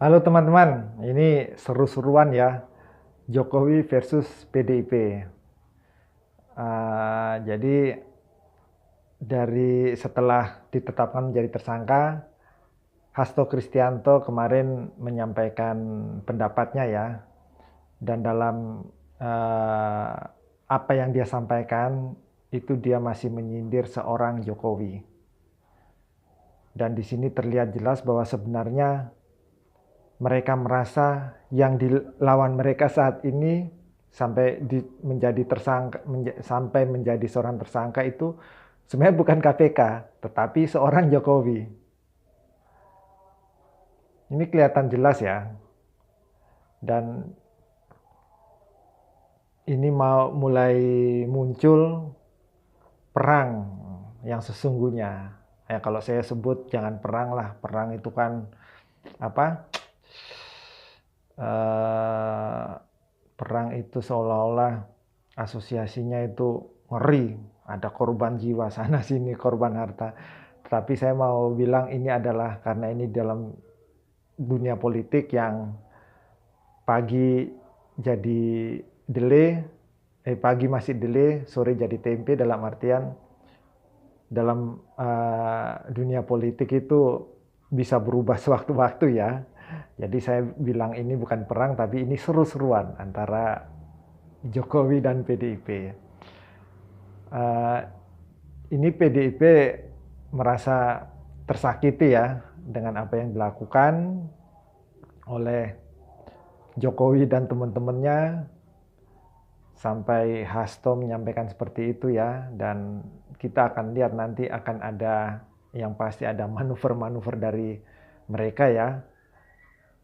Halo teman-teman, ini seru-seruan ya, Jokowi versus PDIP. Jadi dari setelah ditetapkan menjadi tersangka, Hasto Kristianto kemarin menyampaikan pendapatnya ya, dan dalam uh, apa yang dia sampaikan itu dia masih menyindir seorang Jokowi. Dan di sini terlihat jelas bahwa sebenarnya mereka merasa yang dilawan mereka saat ini sampai menjadi tersangka sampai menjadi seorang tersangka itu sebenarnya bukan KPK tetapi seorang Jokowi. Ini kelihatan jelas ya. Dan ini mau mulai muncul perang yang sesungguhnya. Ya kalau saya sebut jangan perang lah. Perang itu kan apa? eh, Perang itu seolah-olah asosiasinya itu ngeri, ada korban jiwa sana sini, korban harta. Tapi saya mau bilang ini adalah karena ini dalam dunia politik yang pagi jadi delay, pagi masih delay, sore jadi tempe, dalam artian dalam dunia politik itu bisa berubah sewaktu-waktu ya. Jadi saya bilang ini bukan perang tapi ini seru-seruan antara Jokowi dan PDIP. Uh, ini PDIP merasa tersakiti ya dengan apa yang dilakukan oleh Jokowi dan teman-temannya, sampai Hasto menyampaikan seperti itu ya. Dan kita akan lihat nanti akan ada yang pasti ada manuver-manuver dari mereka ya.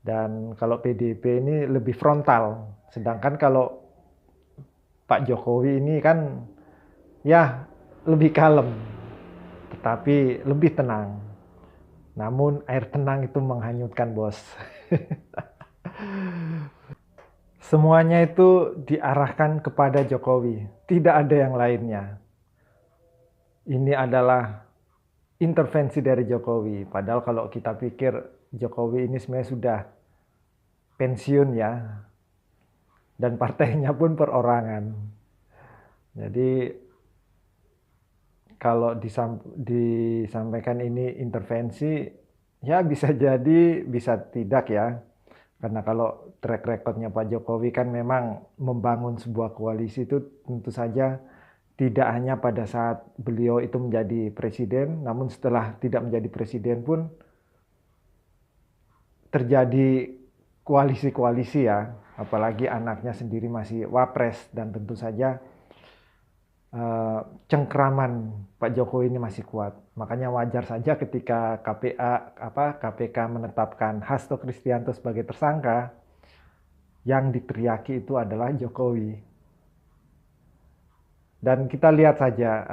Dan kalau PDIP ini lebih frontal, sedangkan kalau Pak Jokowi ini kan ya lebih kalem, tetapi lebih tenang. Namun air tenang itu menghanyutkan, bos. Semuanya itu diarahkan kepada Jokowi, tidak ada yang lainnya. Ini adalah intervensi dari Jokowi. Padahal kalau kita pikir Jokowi ini sebenarnya sudah pensiun ya, dan partainya pun perorangan. Jadi kalau disampaikan ini intervensi, ya bisa jadi, bisa tidak ya. Karena kalau track recordnya Pak Jokowi kan memang membangun sebuah koalisi itu tentu saja tidak hanya pada saat beliau itu menjadi presiden, namun setelah tidak menjadi presiden pun terjadi koalisi-koalisi ya. Apalagi anaknya sendiri masih wapres, dan tentu saja cengkraman Pak Jokowi ini masih kuat. Makanya wajar saja ketika KPK menetapkan Hasto Kristianto sebagai tersangka, yang diteriaki itu adalah Jokowi. Dan kita lihat saja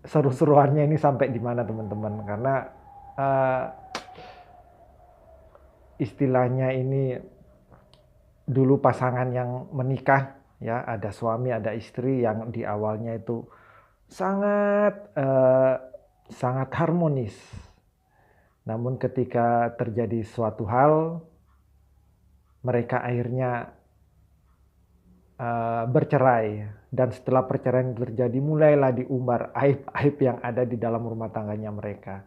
seru-seruannya ini sampai di mana teman-teman, karena uh, istilahnya ini dulu pasangan yang menikah ya, ada suami ada istri yang di awalnya itu sangat harmonis. Namun ketika terjadi suatu hal, mereka akhirnya bercerai. Dan setelah perceraian terjadi, mulailah diumbar aib-aib yang ada di dalam rumah tangganya mereka.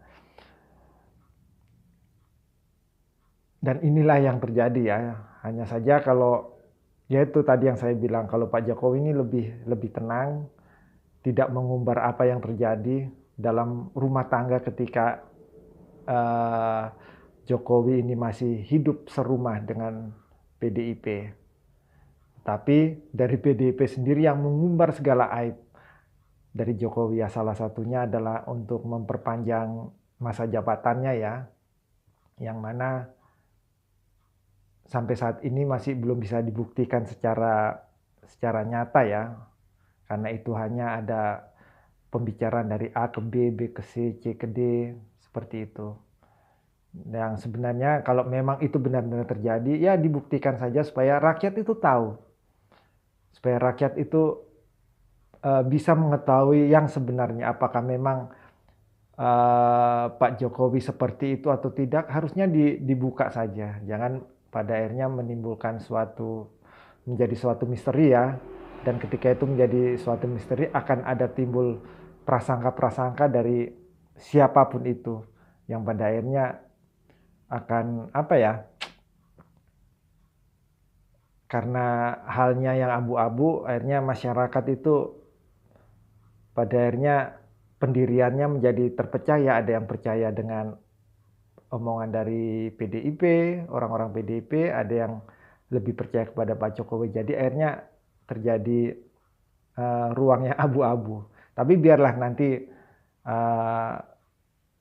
Dan inilah yang terjadi ya. Hanya saja kalau, ya itu tadi yang saya bilang, kalau Pak Jokowi ini lebih tenang, tidak mengumbar apa yang terjadi dalam rumah tangga ketika Jokowi ini masih hidup serumah dengan PDIP. Tapi dari PDIP sendiri yang mengumbar segala aib dari Jokowi ya, salah satunya adalah untuk memperpanjang masa jabatannya ya, yang mana sampai saat ini masih belum bisa dibuktikan secara nyata ya, karena itu hanya ada pembicaraan dari A ke B, B ke C, C ke D, seperti itu. Yang sebenarnya kalau memang itu benar-benar terjadi, ya dibuktikan saja supaya rakyat itu tahu. Supaya rakyat itu bisa mengetahui yang sebenarnya, apakah memang Pak Jokowi seperti itu atau tidak, harusnya dibuka saja. Jangan pada akhirnya menimbulkan menjadi suatu misteri ya. Dan ketika itu menjadi suatu misteri, akan ada timbul prasangka-prasangka dari siapapun itu, yang pada akhirnya akan apa ya, karena halnya yang abu-abu, akhirnya masyarakat itu pada akhirnya pendiriannya menjadi terpecah ya. Ada yang percaya dengan omongan dari PDIP, orang-orang PDIP, ada yang lebih percaya kepada Pak Jokowi. Jadi akhirnya terjadi ruang yang abu-abu. Tapi biarlah nanti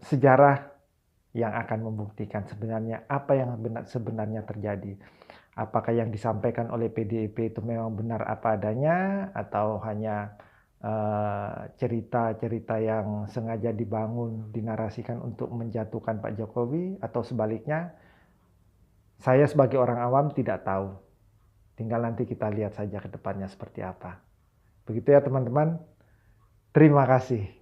sejarah yang akan membuktikan sebenarnya apa yang sebenarnya terjadi. Apakah yang disampaikan oleh PDIP itu memang benar apa adanya, atau hanya cerita-cerita yang sengaja dibangun, dinarasikan untuk menjatuhkan Pak Jokowi, atau sebaliknya. Saya sebagai orang awam tidak tahu. Tinggal nanti kita lihat saja ke depannya seperti apa. Begitu ya teman-teman. Terima kasih.